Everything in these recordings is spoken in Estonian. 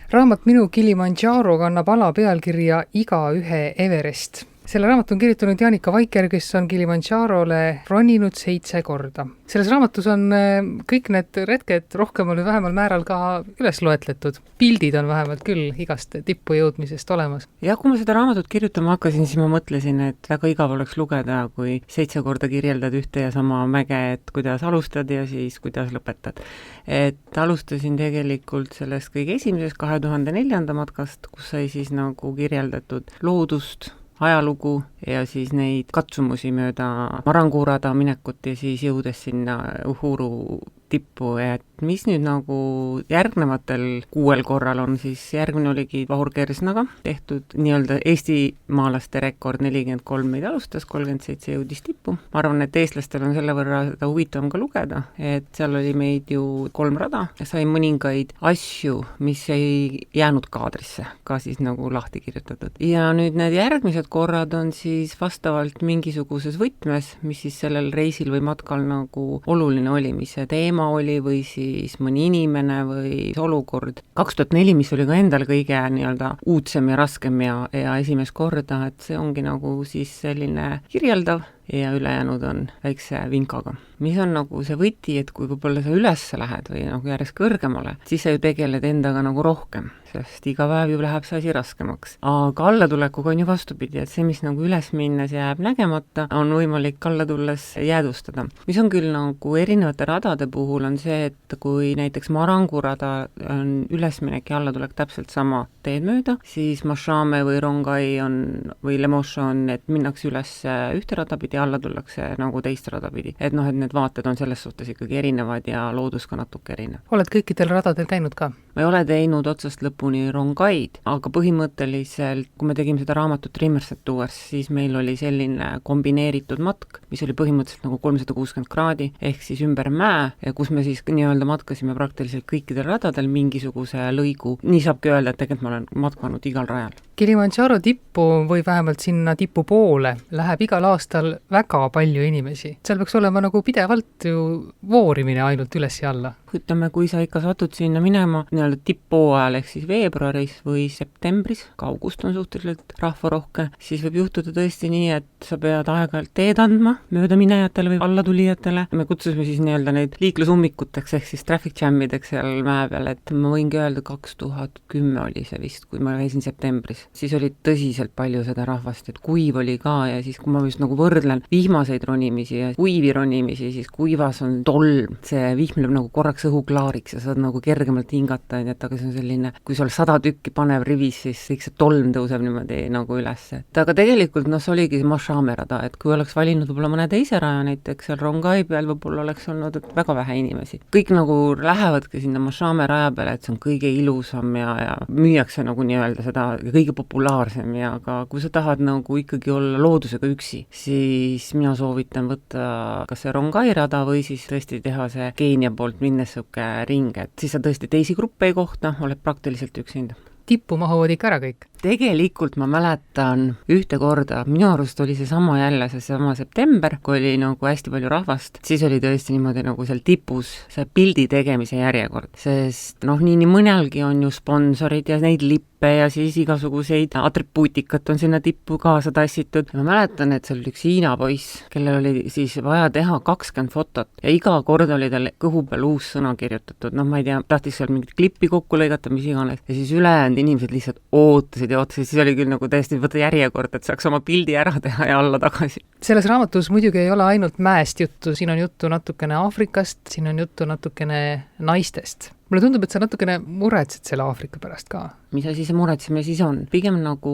Raamat Minu Kilimandžaro kannab alapealkirja Igaühe Everest. Selle raamatu on kirjutanud Jaanika Vaiker, kes on Kilimandžarole roninud 7 korda. Selles raamatus on kõik need retked rohkemal või vähemal määral ka üles loetletud. Pildid on vähemalt küll igast tippu jõudmisest olemas. Ja kui ma seda raamatut kirjutama hakkasin, siis ma mõtlesin, et väga igav oleks lugeda, kui 7 korda kirjeldad ühte ja sama mäge, et kuidas alustad ja siis kuidas lõpetad. Et alustasin tegelikult sellest kõige esimesest 2004. matkast, kus sai siis nagu kirjeldatud loodust, ajalugu ja siis neid katsumusi mööda Marangurada minekut ja siis jõudes sinna Uhuru tippu, et mis nüüd nagu järgnevatel 6 korral on, siis järgmine oligi Vahur Kersnaga tehtud nii-öelda eestimaalaste rekord, 43 meid alustas, 37 jõudis tippu. Ma arvan, et eestlastel on selle võrra seda huvitavam ka lugeda, et seal oli meid ju 3 rada ja sai mõningaid asju, mis ei jäänud kaadrisse, ka siis nagu lahti kirjutatud. Ja nüüd need järgmised korrad on siis vastavalt mingisuguses võtmes, mis siis sellel reisil või matkal nagu oluline oli, mis see teema oli või siis mõni inimene või olukord. 2004, mis oli ka endal kõige nii-öelda uudsem ja raskem ja esimest korda, et see ongi nagu siis selline kirjeldav ja ülejäänud on väikse vinkaga. Mis on nagu see võti, et kui võib-olla sa üles lähed või nagu järjest kõrgemale, siis sa ju tegeled endaga nagu rohkem, sest iga päev ju läheb see asi raskemaks. Aga allatulekuga on ju vastupidi, et see, mis nagu üles minnes jääb nägemata, on võimalik alla tulles jäädvustada. Mis on küll nagu erinevate radade puhul on see, et kui näiteks Marangurada on ülesminek ja allatulek täpselt sama teed mööda, siis Mashame või Rongai on või Lemosho on, et minnakse üles ühte rada pidi, alla tullakse nagu teist rada pidi. Et noh, et need vaated on selles suhtes ikkagi erinevad ja loodus ka natuke erinev. Oled kõikidel radadel käinud ka? Ma ei ole teinud otsast lõpuni Rongaid, aga põhimõtteliselt, kui me tegime seda raamatut Rimmerset Tours, siis meil oli selline kombineeritud matk, mis oli põhimõtteliselt nagu 360 kraadi, ehk siis ümber mäe, kus me siis nii-öelda matkasime praktiliselt kõikidel radadel mingisuguse lõigu. Nii saabki öelda, et tegelikult ma olen matkanud igal rajal. Kilimandžaro tippu või vähemalt sinna tipu poole läheb igal aastal väga palju inimesi. Seal peaks olema nagu pidevalt ju voorimine ainult üles ja alla. Ütleme, kui sa ikka satud sinna minema nii-öelda tippooajal ehk siis veebruaris või septembris, ka august on suhteliselt rahvarohke, siis võib juhtuda tõesti nii, et sa pead aeg-ajalt teed andma mööda minejatele või allatulijatele. Me kutsusime siis nii-öelda neid liiklusummikuteks ehk siis traffic jam'ideks seal mäe peal, et ma võingi öelda 2010 oli see vist, kui ma käisin septembris. Siis oli tõsiselt palju seda rahvast, et kuiv oli ka ja siis kui ma just nagu võrdlen vihmaseid ronimisi ja kuivi ronimisi, siis kuivas on tolm, see vihm lööb nagu korraks õhuklaariks ja saad nagu kergemalt hingata, et aga see on selline, kui sul 100 tükki panev rivis, siis kõik see tolm tõuseb niimoodi nagu üles. Et aga tegelikult see oligi Mashame rada, et kui oleks valinud võib-olla mõne teise raja, näiteks seal Rongai peal võib-olla oleks olnud väga vähe inimesi. Kõik nagu lähevadki sinna Mashame raja peale, et see on kõige ilusam ja müüakse nagu nii-öelda seda kõige populaarsem ja aga kui sa tahad nagu ikkagi olla loodusega üksi, siis mina soovitan võtta kas see Rongai rada või siis tõesti teha see Keenia poolt minnes sõuke ring, et siis sa tõesti teisi gruppe ei kohta, oled praktiliselt üksinda. Tippu mahuvad ikka ära kõik? Tegelikult ma mäletan ühte korda, minu arust oli seesama september, kui oli nagu hästi palju rahvast, siis oli tõesti niimoodi nagu seal tipus see pildi tegemise järjekord, sest noh, nii mõnelgi on ju sponsorid ja neid lippe ja siis igasuguseid atribuutikat on sinna tippu kaasa tassitud. Ma mäletan, et seal oli üks Hiina poiss, kellel oli siis vaja teha 20 fotot ja iga kord oli tal kõhu peal uus sõna kirjutatud, noh ma ei tea, tahtis seal mingit klippi kokku lõigata, mis iganes, ja siis ülejäänud inimesed lihtsalt ootasid, siis oli küll nagu täiesti võtta järjekord, et saaks oma pildi ära teha ja alla tagasi. Selles raamatus muidugi ei ole ainult mäest juttu, siin on juttu natukene Aafrikast, siin on juttu natukene naistest. Mulle tundub, et sa natukene muretsed selle Aafrika pärast ka. Mis asi see muretseme siis on? Pigem nagu,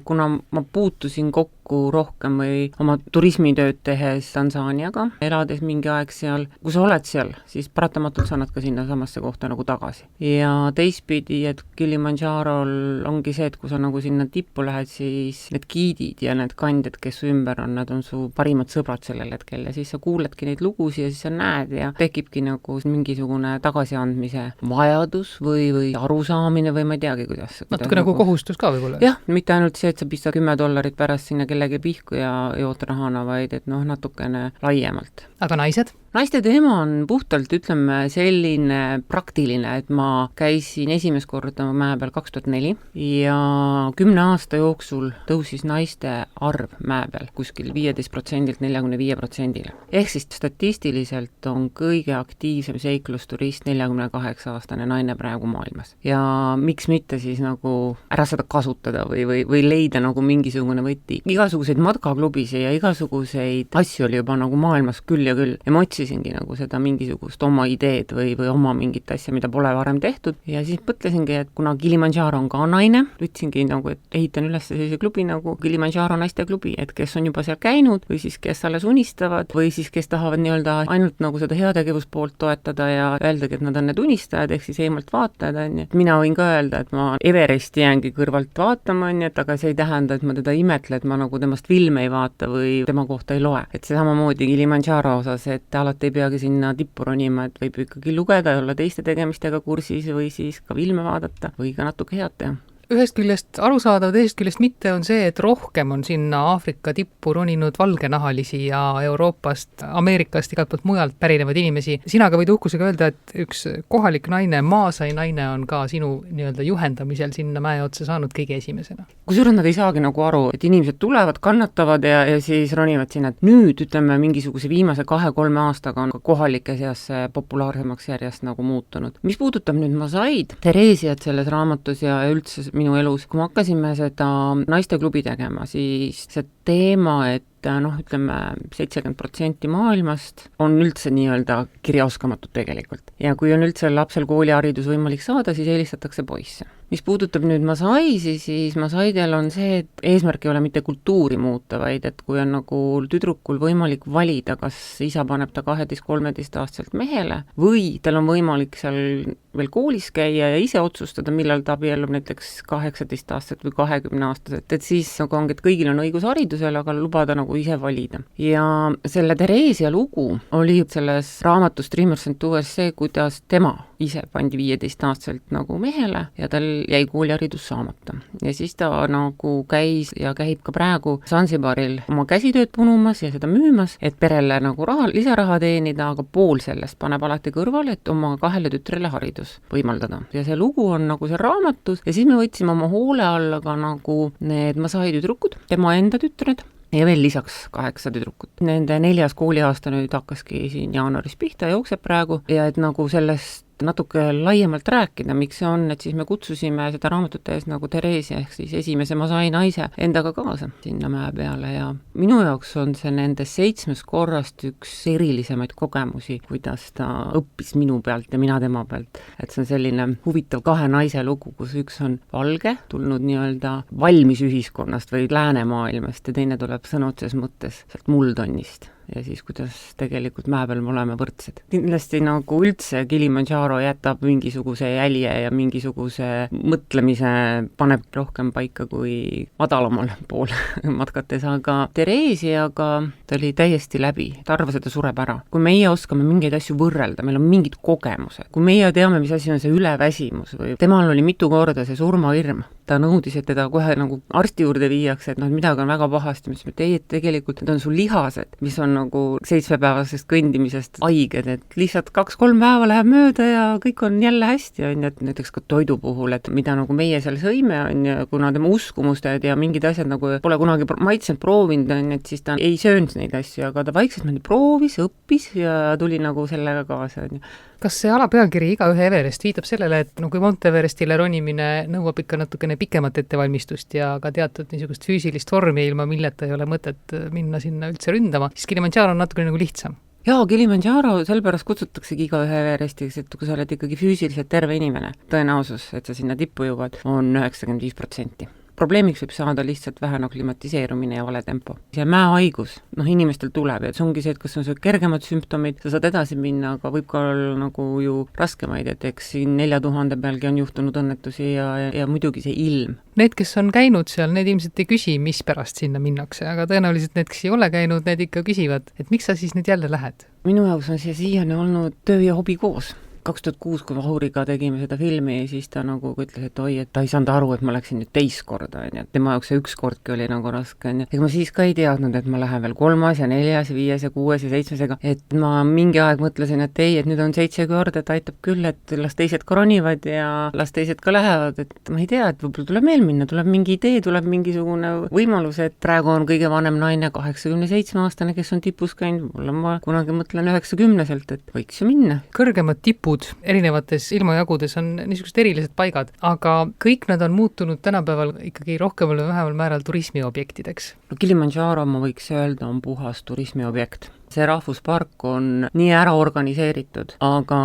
kuna ma puutusin kokku rohkem või oma turismitööd tehes Tansaaniaga, elades mingi aeg seal, kui sa oled seal, siis paratamatult sa annad ka sinna samasse kohta nagu tagasi. Ja teistpidi, et Kilimandžarol ongi see, et kui sa nagu sinna tippu lähed, siis need giidid ja need kandjad, kes su ümber on, nad on su parimad sõbrad sellel hetkel ja siis sa kuuledki neid lugusid ja siis sa näed ja tekibki nagu mingisugune tagasiandmise vajadus või arusaamine või ma ei teagi, kuidas. Natuke nagu kohustus ka võib-olla. Jah, mitte ainult see, et sa pistad $10 pärast sinna kellegi pihku ja jood rahana, vaid et noh, natukene laiemalt. Aga naised? naiste teema on puhtalt, ütleme, selline praktiline, et ma käisin esimest korda mäe peal 2004 ja 10 aasta jooksul tõusis naiste arv mäe peal kuskil 15%-lt 45%-le. Ehk siis statistiliselt on kõige aktiivsem seiklusturist 48-aastane naine praegu maailmas. Ja miks mitte siis nagu ära seda kasutada või leida nagu mingisugune võti. Igasuguseid matkaklubisid ja igasuguseid asju oli juba nagu maailmas küll ja küll. Ja ma otsisingi nagu seda mingisugust oma ideed või oma mingit asja, mida pole varem tehtud. Ja siis mõtlesingi, et kuna Kilimanjaro on ka naine, ütlesingi nagu, et ehitan üles sellise klubi nagu Kilimanjaro naisteklubi, et kes on juba seal käinud või siis kes alles unistavad või siis kes tahavad nii-öelda ainult nagu seda heategevuspoolt toetada ja öeldagi, et nad on need unistajad, ehk siis eemalt vaatajad, on ju. Mina võin ka öelda, et ma Everesti jäängi kõrvalt vaatama, on ju, et aga see ei tähenda, et ma teda imetle, et ma nagu temast filme ei vaata või tema kohta ei loe. Et see samamoodi Kilimanjaro osas, et alati ei peagi sinna tippu ronima, et võib ikkagi lugeda ja olla teiste tegemistega kursis või siis ka filme vaadata või ka natuke head teha. Ühest küljest arusaadav, teisest küljest mitte on see, et rohkem on sinna Aafrika tippu roninud valgenahalisi ja Euroopast, Ameerikast, igalt poolt mujalt pärinevad inimesi. Sina ka võid uhkusega öelda, et üks kohalik naine, maasai naine on ka sinu nii-öelda juhendamisel sinna mäe otsa saanud kõige esimesena. Kusjuures nad ei saagi nagu aru, et inimesed tulevad, kannatavad ja siis ronivad sinna, et nüüd ütleme mingisuguse viimase 2-3 aastaga on kohalike seas populaarsemaks järjest nagu muutunud. Mis puudutab nüüd Masaid, Theresiat selles raamatus ja üldse minu elus, kui me hakkasime seda naisteklubi tegema, siis see teema, et ütleme 70% maailmast on üldse nii-öelda kirjaoskamatud tegelikult. Ja kui on üldse lapsel kooliharidus võimalik saada, siis eelistatakse poisse. Mis puudutab nüüd Masaisi, siis Masaidel on see, et eesmärk ei ole mitte kultuuri muuta, vaid et kui on nagu tüdrukul võimalik valida, kas isa paneb ta 12-13 aastaselt mehele või tal on võimalik seal veel koolis käia ja ise otsustada, millal ta abiellub näiteks 18 aastaselt või 20 aastaselt, et siis nagu ongi, et kõigil on õigus haridusele, aga lubada nagu ise valida. Ja selle Theresia lugu oli selles raamatus Dreamers and Doers see, kuidas tema ise pandi 15 aastaselt nagu mehele ja tal jäi kooliharidus saamata. Ja siis ta nagu käis ja käib ka praegu Zanzibaril oma käsitööd punumas ja seda müümas, et perele nagu lisaraha teenida, aga pool sellest paneb alati kõrvale, et oma 2 tütrele haridus võimaldada. Ja see lugu on nagu see raamatus ja siis me võtsime oma hoole alla ka nagu need Masai tüdrukud, tema enda tütred, ja veel lisaks 8 tüdrukut. Nende 4. kooliaasta nüüd hakkaski siin jaanuaris pihta, jookseb praegu ja et nagu sellest natuke laiemalt rääkida, miks see on, et siis me kutsusime seda raamatut tehes nagu Theresia ehk siis esimese Masai naise endaga kaasa sinna mäe peale ja minu jaoks on see nende 7 korrast üks erilisemaid kogemusi, kuidas ta õppis minu pealt ja mina tema pealt. Et see on selline huvitav 2 naise lugu, kus üks on valge, tulnud nii-öelda valmis ühiskonnast või läänemaailmast ja teine tuleb sõna otseses mõttes sealt Muldonnist. Ja siis, kuidas tegelikult mäe peal me oleme võrdsed. Kindlasti nagu üldse Kilimanjaro jätab mingisuguse jälje ja mingisuguse mõtlemise paneb rohkem paika kui madalamal pool matkates, aga Theresiaga ta oli täiesti läbi, ta arvas, et ta sureb ära. Kui meie oskame mingeid asju võrrelda, meil on mingid kogemused, kui meie teame, mis asi on see üleväsimus või temal oli mitu korda see surmahirm, ta nõudis, et teda kohe nagu arsti juurde viiakse, et midagi on väga pahasti, mis me teie, et tegelikult need on sul lihased, mis on nagu 7-päevasest kõndimisest haiged, et lihtsalt 2-3 päeva läheb mööda ja kõik on jälle hästi, on ju, et näiteks ka toidu puhul, et mida nagu meie seal sõime, on ju, kuna tema uskumused ja mingid asjad nagu pole kunagi maitsenud proovinud, on ju, et siis ta ei söönud neid asju, aga ta vaikselt proovis, õppis ja tuli nagu sellega kaasa, on ju. Kas see alapealkiri Igaühe Everest viitab sellele, et kui Mount Everestile ronimine nõuab ikka natukene pikemat ettevalmistust ja ka teatud niisugust füüsilist vormi, ilma milleta ei ole mõtet minna sinna üldse ründama, siis Kilimanjaro on natukene nagu lihtsam? Jaa, Kilimanjaro sellepärast kutsutaksegi Igaühe Everestiks, et kui sa oled ikkagi füüsiliselt terve inimene, tõenäosus, et sa sinna tippu jõuad, on 95%. Probleemiks võib saada lihtsalt vähene aklimatiseerumine ja vale tempo. See mäehaigus, inimestel tuleb ja see ongi see, et kas on see kergemad sümptomid, sa saad edasi minna, aga võib ka olla nagu ju raskemaid, et eks siin 4000 pealgi on juhtunud õnnetusi ja muidugi see ilm. Need, kes on käinud seal, need ilmselt ei küsi, mis pärast sinna minnakse, aga tõenäoliselt need, kes ei ole käinud, need ikka küsivad, et miks sa siis nüüd jälle lähed? Minu jaoks on see siiani olnud töö ja hobi koos. 2006, kui Vahuriga tegime seda filmi, siis ta nagu ütles, et oi, et ta ei saanud aru, et ma läksin nüüd teist korda, on ju, et tema jaoks see üks kordki oli nagu raske, on ju. ega ma siis ka ei teadnud, et ma lähen veel 3. ja 4. ja 5. ja 6. ja 7. et ma mingi aeg mõtlesin, et ei, et nüüd on 7 korda, et aitab küll, et las teised ka ronivad ja las teised ka lähevad, et ma ei tea, et võib-olla tuleb veel minna, tuleb mingi idee, tuleb mingisugune võimalus, et praegu on kõige vanem naine 87-aastane, kes on tipus käinud, võib-olla ma kunagi mõtlen 90-selt, et võiks ju minna. Kõrgemad tipud erinevates ilmajagudes on niisugused erilised paigad, aga kõik nad on muutunud tänapäeval ikkagi rohkemal või vähemal määral turismiobjektideks. No Kilimanjaro, ma võiks öelda, on puhas turismiobjekt. See rahvuspark on nii ära organiseeritud, aga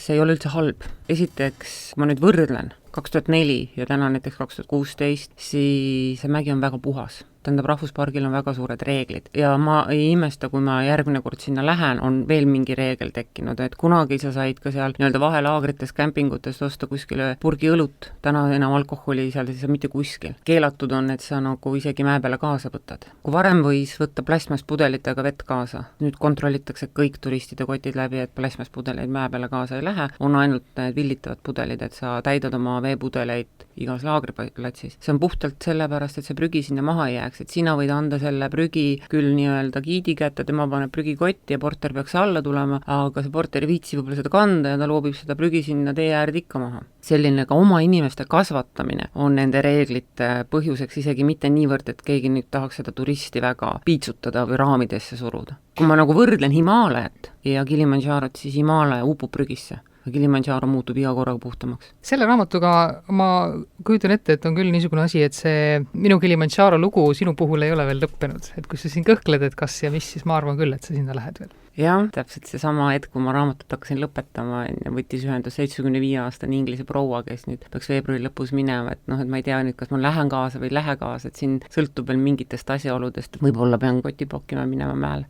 see ei ole üldse halb. Esiteks, ma nüüd võrdlen 2004 ja täna näiteks 2016, siis see mägi on väga puhas. Tähendab, rahvuspargil on väga suured reeglid ja ma ei imesta, kui ma järgmine kord sinna lähen, on veel mingi reegel tekkinud, et kunagi sa said ka seal nii-öelda vahelaagrites, kämpingutes osta kuskile purgi õlut, täna enam alkoholi seal siis mitte kuskil. Keelatud on, et sa nagu isegi mäe peale kaasa võtad. Kui varem võis võtta plasmaspundelitega vett kaasa, nüüd kontrollitakse kõik turistide kotid läbi, et plasmaspudeleid mäe peale kaasa ei lähe, on ainult need villitavad pudelid, et sa täidad oma veepudeleid igas laagriplatsis. See on puhtalt sellepärast, et see prügi sinna maha ei jääks, et sina võid anda selle prügi küll nii-öelda giidi kätte, tema paneb prügikotti ja porter peaks alla tulema, aga see porter ei viitsi võib-olla seda kanda ja ta loobib seda prügi sinna tee äärde ikka maha. Selline ka oma inimeste kasvatamine on nende reeglite põhjuseks isegi mitte niivõrd, et keegi nüüd tahaks seda turisti väga piitsutada või raamidesse suruda. Kui ma nagu võrdlen Himaalajat ja Kilimanjarot, siis Himaalaja upub prügisse. Kilimanjaro muutub iga korraga puhtamaks. Selle raamatuga ma kujutan ette, et on küll niisugune asi, et see minu Kilimanjaro lugu sinu puhul ei ole veel lõppenud. Et kui sa siin kõhkled, et kas ja mis, siis ma arvan küll, et sa sinna lähed veel. Jah, täpselt seesama hetk, kui ma raamatut hakkasin lõpetama, võttis ühendus 75-aastane Inglise proua, kes nüüd peaks veebruari lõpus minema, et noh, et ma ei tea nüüd, kas ma lähen kaasa või ei lähe kaasa, et siin sõltub veel mingitest asjaoludest, võib-olla pean koti pakkima minema mäele.